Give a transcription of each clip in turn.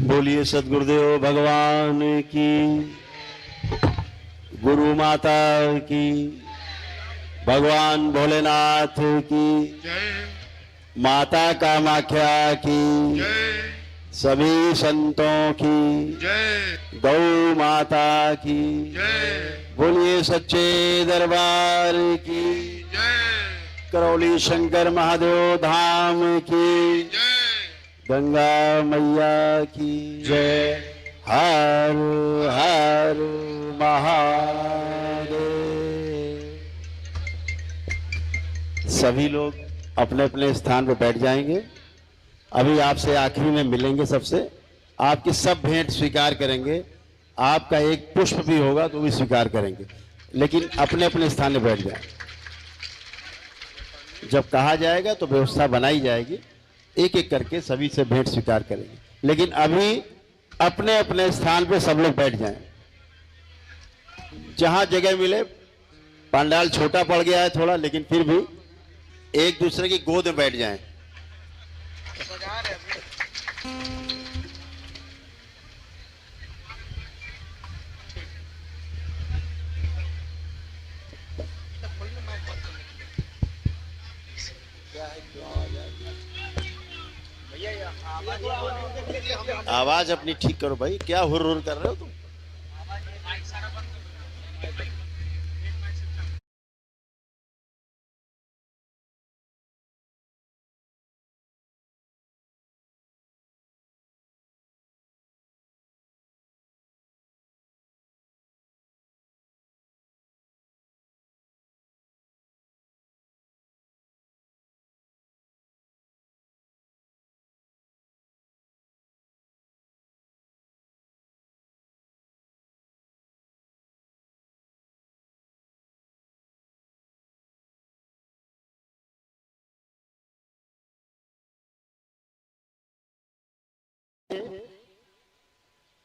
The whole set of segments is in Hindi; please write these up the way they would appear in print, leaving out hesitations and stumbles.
बोलिए सद्गुरुदेव भगवान की, गुरु माता की, भगवान भोलेनाथ की, माता कामाख्या की, सभी संतों की, गौ माता की, बोलिए सच्चे दरबार की, करौली शंकर महादेव धाम की, गंगा मैया की जय। हर हर महादेव। सभी लोग अपने अपने स्थान पर बैठ जाएंगे। अभी आपसे आखिरी में मिलेंगे, सबसे आपकी सब भेंट स्वीकार करेंगे। आपका एक पुष्प भी होगा तो भी स्वीकार करेंगे, लेकिन अपने अपने स्थान पर बैठ जाएं। जब कहा जाएगा तो व्यवस्था बनाई जाएगी, एक एक करके सभी से भेंट स्वीकार करेंगे, लेकिन अभी अपने अपने स्थान पे सब लोग बैठ जाएं। जहां जगह मिले, पंडाल छोटा पड़ गया है थोड़ा, लेकिन फिर भी एक दूसरे की गोद में बैठ जाएं। आवाज अपनी ठीक करो भाई, क्या हुर हुर कर रहे हो तुम?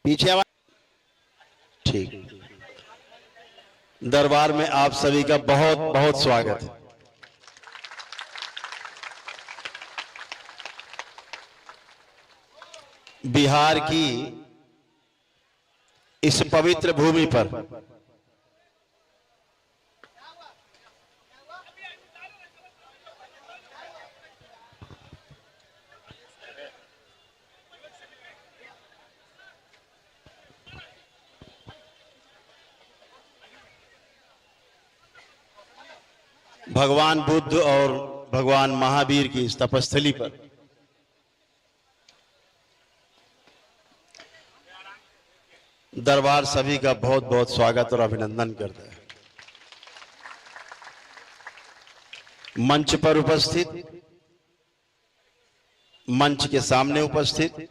पीछे आवाज ठीक। दरबार में आप सभी का बहुत बहुत स्वागत है। बिहार की इस पवित्र भूमि पर भगवान बुद्ध और भगवान महावीर की इस तपस्थली पर दरबार सभी का बहुत बहुत स्वागत और अभिनंदन करता है। मंच पर उपस्थित, मंच के सामने उपस्थित,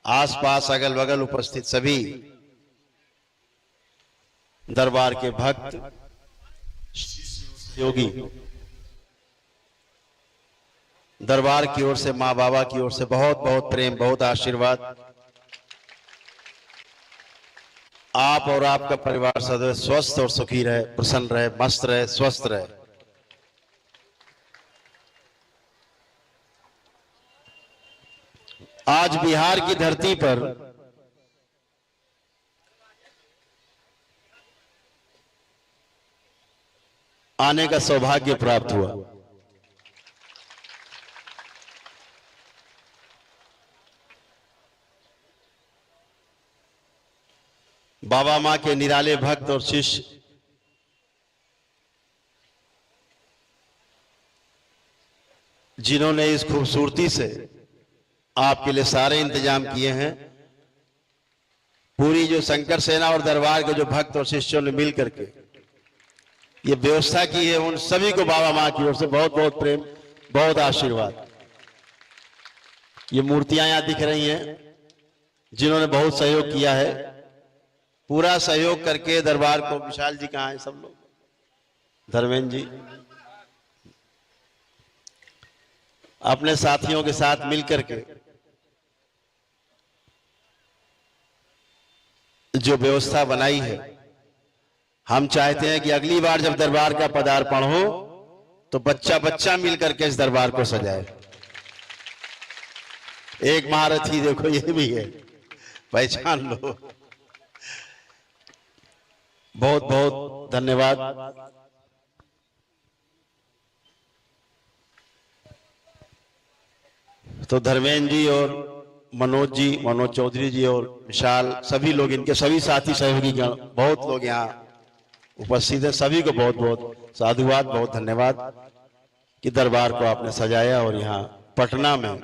आसपास अगल बगल उपस्थित सभी दरबार के भक्त योगी, दरबार की ओर से, मां बाबा की ओर से बहुत बहुत प्रेम, बहुत आशीर्वाद। आप और आपका परिवार सदैव स्वस्थ और सुखी रहे, प्रसन्न रहे, मस्त रहे, स्वस्थ रहे। आज बिहार की धरती पर आने का सौभाग्य प्राप्त हुआ। बाबा मां के निराले भक्त और शिष्य जिन्होंने इस खूबसूरती से आपके लिए सारे इंतजाम किए हैं, पूरी जो शंकर सेना और दरबार के जो भक्त और शिष्यों ने मिल करके ये व्यवस्था की है, उन सभी को बाबा मां की ओर से बहुत बहुत प्रेम, बहुत आशीर्वाद। ये मूर्तियां यहां दिख रही हैं, जिन्होंने बहुत सहयोग किया है, पूरा सहयोग करके दरबार को। विशाल जी कहाँ हैं? सब लोग, धर्मेंद्र जी अपने साथियों के साथ मिलकर के जो व्यवस्था बनाई है, हम चाहते हैं कि अगली बार जब दरबार का पदार्पण हो तो बच्चा बच्चा मिलकर के इस दरबार को सजाए। एक महारथी देखो ये भी है, पहचान लो। बहुत बहुत धन्यवाद। तो धर्मेंद्र जी और मनोज चौधरी जी और विशाल, सभी लोग, इनके सभी साथी सहयोगी बहुत लोग यहाँ उपस्थित है। सभी को बहुत बहुत साधुवाद, बहुत धन्यवाद कि दरबार को आपने सजाया और यहाँ पटना में,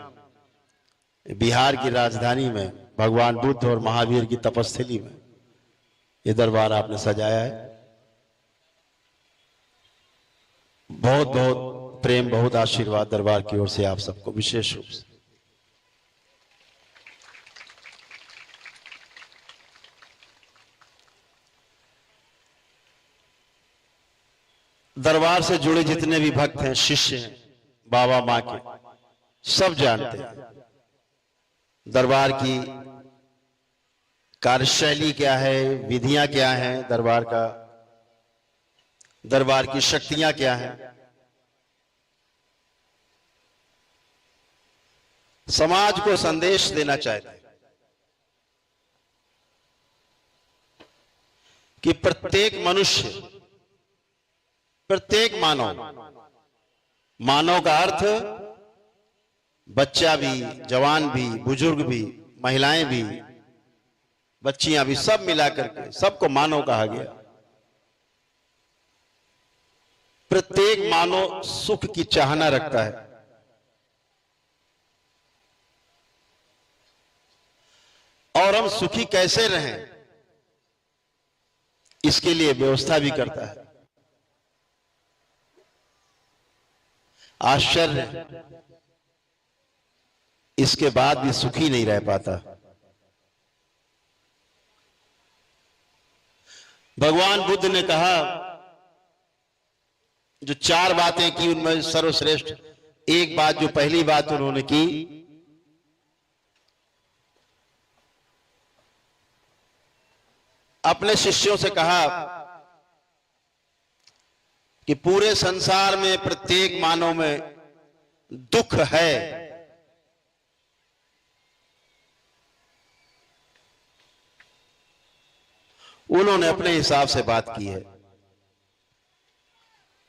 बिहार की राजधानी में, भगवान बुद्ध और महावीर की तपस्थली में ये दरबार आपने सजाया है। बहुत बहुत प्रेम, बहुत आशीर्वाद दरबार की ओर से आप सबको विशेष रूप से। दरबार से जुड़े जितने भी भक्त हैं, शिष्य हैं, बाबा मां के, सब जानते हैं दरबार की कार्यशैली क्या है, विधियां क्या हैं, दरबार की शक्तियां क्या हैं। समाज को संदेश देना चाहते हैं कि प्रत्येक मनुष्य, प्रत्येक मानव का अर्थ बच्चा भी, जवान भी, बुजुर्ग भी, महिलाएं भी, बच्चियां भी, सब मिलाकर के सबको मानव कहा गया। प्रत्येक मानव सुख की चाहना रखता है और हम सुखी कैसे रहें इसके लिए व्यवस्था भी करता है। आश्चर्य, इसके बाद भी सुखी नहीं रह पाता। भगवान बुद्ध ने कहा, जो 4 बातें की उनमें सर्वश्रेष्ठ एक बात, जो पहली बात उन्होंने की, अपने शिष्यों से कहा कि पूरे संसार में प्रत्येक मानव में दुख है, उन्होंने अपने हिसाब से बात की है।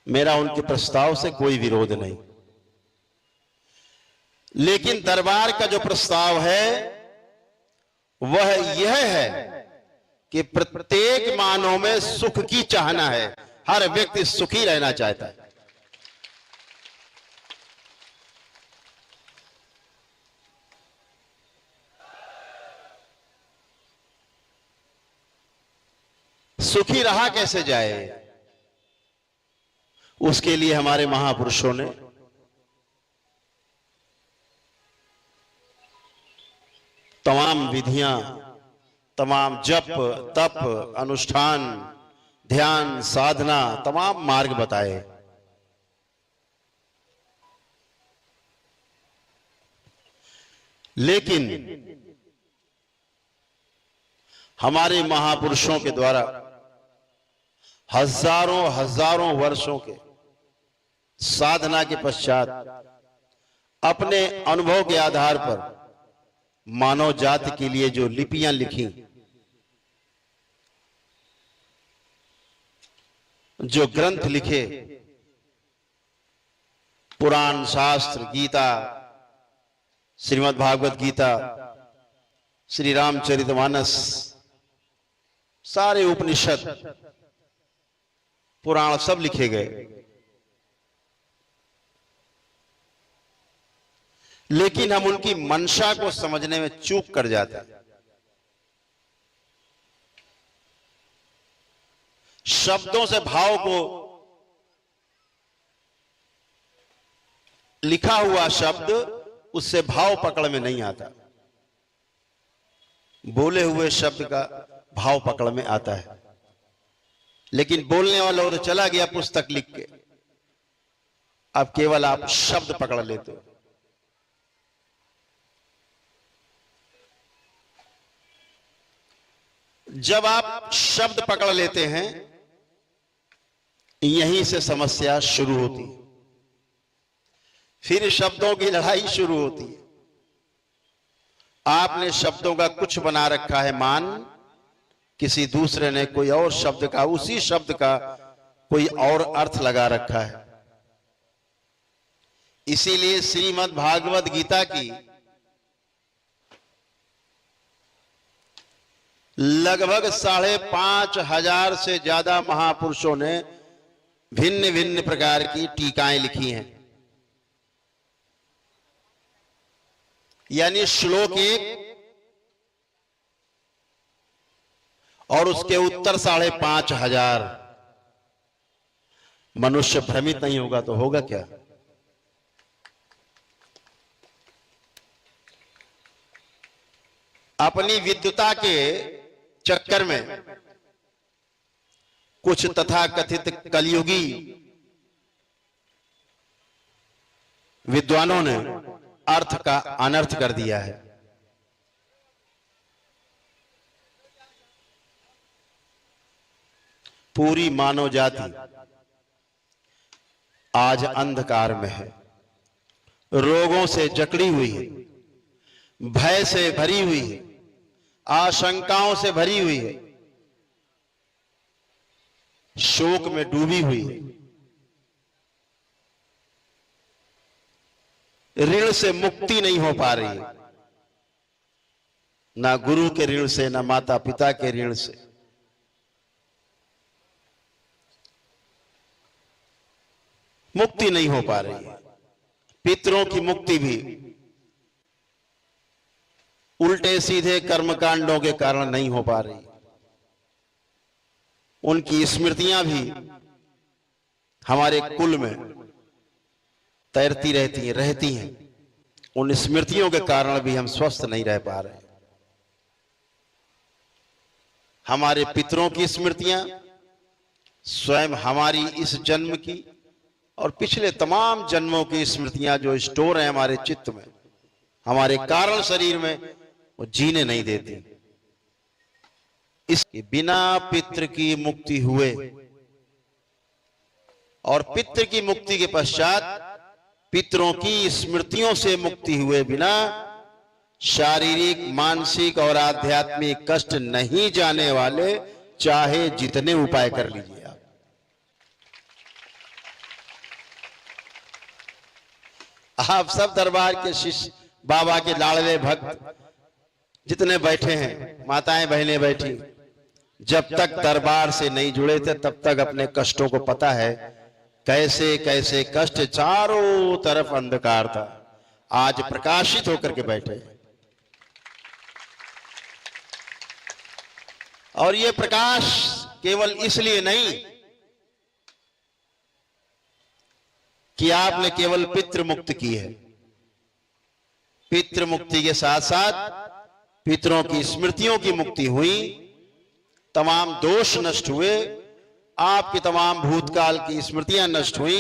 मेरा उनके प्रस्ताव से कोई विरोध नहीं, लेकिन दरबार का जो प्रस्ताव है वह यह है कि प्रत्येक मानव में सुख की चाहना है। हर व्यक्ति सुखी रहना चाहता है। सुखी रहा कैसे जाए, उसके लिए हमारे महापुरुषों ने तमाम विधियां, तमाम जप तप अनुष्ठान, ध्यान साधना, तमाम मार्ग बताए। लेकिन हमारे महापुरुषों के द्वारा हजारों वर्षों के साधना के पश्चात अपने अनुभव के आधार पर मानव जाति के लिए जो लिपियां लिखी, जो ग्रंथ लिखे, पुराण शास्त्र, गीता, श्रीमद् भागवत गीता, श्री रामचरितमानस, सारे उपनिषद पुराण सब लिखे गए। लेकिन हम उनकी मंशा को समझने में चूक कर जाते हैं। शब्दों से भाव को, लिखा हुआ शब्द उससे भाव पकड़ में नहीं आता, बोले हुए शब्द का भाव पकड़ में आता है। लेकिन बोलने वाला तो चला गया पुस्तक लिख के, अब केवल आप शब्द पकड़ लेते हो। जब आप शब्द पकड़ लेते हैं, यहीं से समस्या शुरू होती है। फिर शब्दों की लड़ाई शुरू होती है। आपने शब्दों का कुछ बना रखा है मान, किसी दूसरे ने कोई और शब्द का, उसी शब्द का कोई और अर्थ लगा रखा है। इसीलिए श्रीमद् भागवत गीता की लगभग 5,500 से ज्यादा महापुरुषों ने भिन्न भिन्न प्रकार की टीकाएं लिखी हैं। यानी श्लोक एक और उसके उत्तर 5,500। मनुष्य भ्रमित नहीं होगा तो होगा क्या? अपनी विद्वता के चक्कर में कुछ तथाकथित कलयुगी विद्वानों ने अर्थ का अनर्थ कर दिया है। पूरी मानव जाति आज अंधकार में है, रोगों से जकड़ी हुई है, भय से भरी हुई है, आशंकाओं से भरी हुई है, शोक में डूबी हुई है, ऋण से मुक्ति नहीं हो पा रही है, ना गुरु के ऋण से, ना माता पिता के ऋण से। मुक्ति नहीं हो पा रही है। पितरों की मुक्ति भी उल्टे सीधे कर्मकांडों के कारण नहीं हो पा रही। उनकी स्मृतियां भी हमारे कुल में तैरती रहती हैं। उन स्मृतियों के कारण भी हम स्वस्थ नहीं रह पा रहे। हमारे पितरों की स्मृतियां स्वयं हमारी इस जन्म की और पिछले तमाम जन्मों की स्मृतियां जो स्टोर हैं हमारे चित्त में, हमारे कारण शरीर में, वो जीने नहीं देती। इसके बिना पितृ की मुक्ति हुए और पितृ की मुक्ति के पश्चात पितरों की स्मृतियों से मुक्ति हुए बिना शारीरिक, मानसिक और आध्यात्मिक कष्ट नहीं जाने वाले चाहे जितने उपाय कर लीजिए आप सब दरबार के शिष्य, बाबा के लाडले भक्त जितने बैठे हैं, माताएं बहनें बैठी, जब तक दरबार से नहीं जुड़े थे तब तक अपने कष्टों को पता है कैसे कैसे कष्ट, चारों तरफ अंधकार था, आज प्रकाशित होकर के बैठे। और ये प्रकाश केवल इसलिए नहीं कि आपने केवल पितृ मुक्त की है, पितृ मुक्ति के साथ साथ पितरों की स्मृतियों की मुक्ति हुई, तमाम दोष नष्ट हुए, आपकी तमाम भूतकाल की स्मृतियां नष्ट हुई।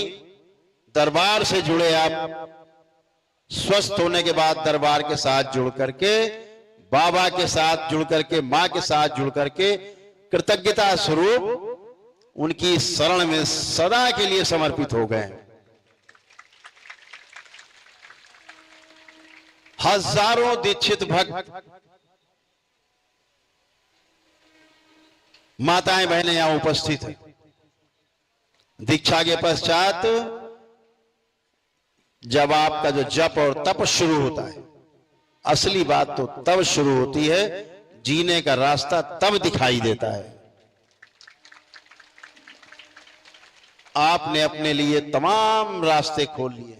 दरबार से जुड़े आप, स्वस्थ होने के बाद दरबार के साथ जुड़ करके, बाबा के साथ जुड़ करके, मां के साथ जुड़ करके कृतज्ञता स्वरूप उनकी शरण में सदा के लिए समर्पित हो गए। हजारों दीक्षित भक्त, माताएं बहनें यहां उपस्थित हैं। दीक्षा के पश्चात जब आपका जो जप और तप शुरू होता है, असली बात तो तब शुरू होती है, जीने का रास्ता तब दिखाई देता है। आपने अपने लिए तमाम रास्ते खोल लिए,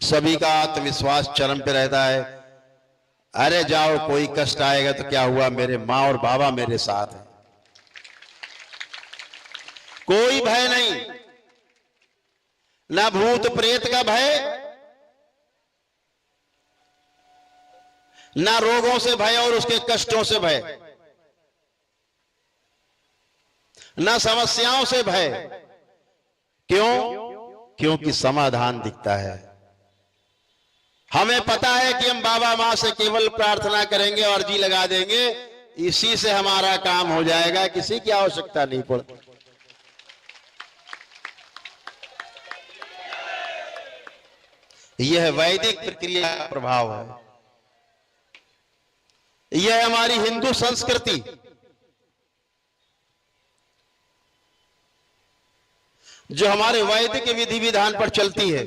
सभी का आत्मविश्वास चरम पे रहता है। अरे जाओ, कोई कष्ट आएगा तो क्या हुआ, मेरे मां और बाबा मेरे साथ हैं, कोई भय नहीं, ना भूत प्रेत का भय, ना रोगों से भय और उसके कष्टों से भय, ना समस्याओं से भय। क्यों? क्योंकि समाधान दिखता है। हमें पता है कि हम बाबा मां से केवल प्रार्थना करेंगे और जी लगा देंगे, इसी से हमारा काम हो जाएगा, किसी की आवश्यकता नहीं पड़ती। यह वैदिक प्रक्रिया का प्रभाव है। यह हमारी हिंदू संस्कृति, जो हमारे वैदिक विधि विधान पर चलती है,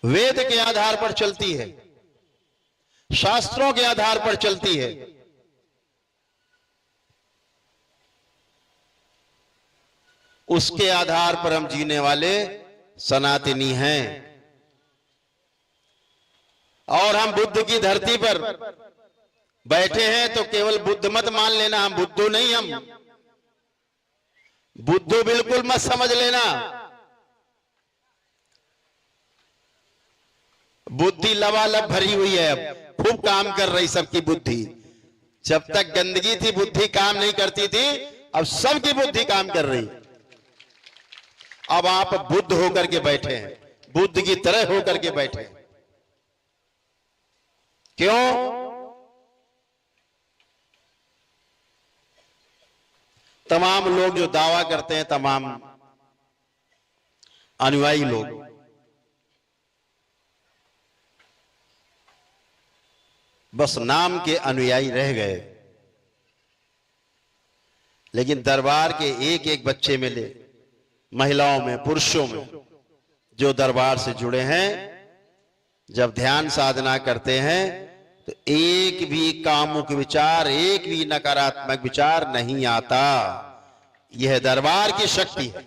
वेद के आधार पर चलती है, शास्त्रों के आधार पर चलती है। उसके आधार पर हम जीने वाले सनातनी हैं। और हम बुद्ध की धरती पर बैठे हैं तो केवल बुद्ध मत मान लेना, हम बुद्धू नहीं, हम बुद्धू बिल्कुल मत समझ लेना। बुद्धि लबालब भरी हुई है, अब खूब काम कर रही सबकी बुद्धि। जब तक गंदगी थी बुद्धि काम नहीं करती थी, अब सबकी बुद्धि काम कर रही। अब आप बुद्ध होकर के बैठे हैं, बुद्ध की तरह होकर के बैठे हैं। क्यों? तमाम लोग जो दावा करते हैं, तमाम अनुयायी लोग, बस नाम के अनुयायी रह गए। लेकिन दरबार के एक एक बच्चे में ले, महिलाओं में, पुरुषों में, जो दरबार से जुड़े हैं, जब ध्यान साधना करते हैं तो एक भी कामुक विचार, एक भी नकारात्मक विचार नहीं आता। यह दरबार की शक्ति है।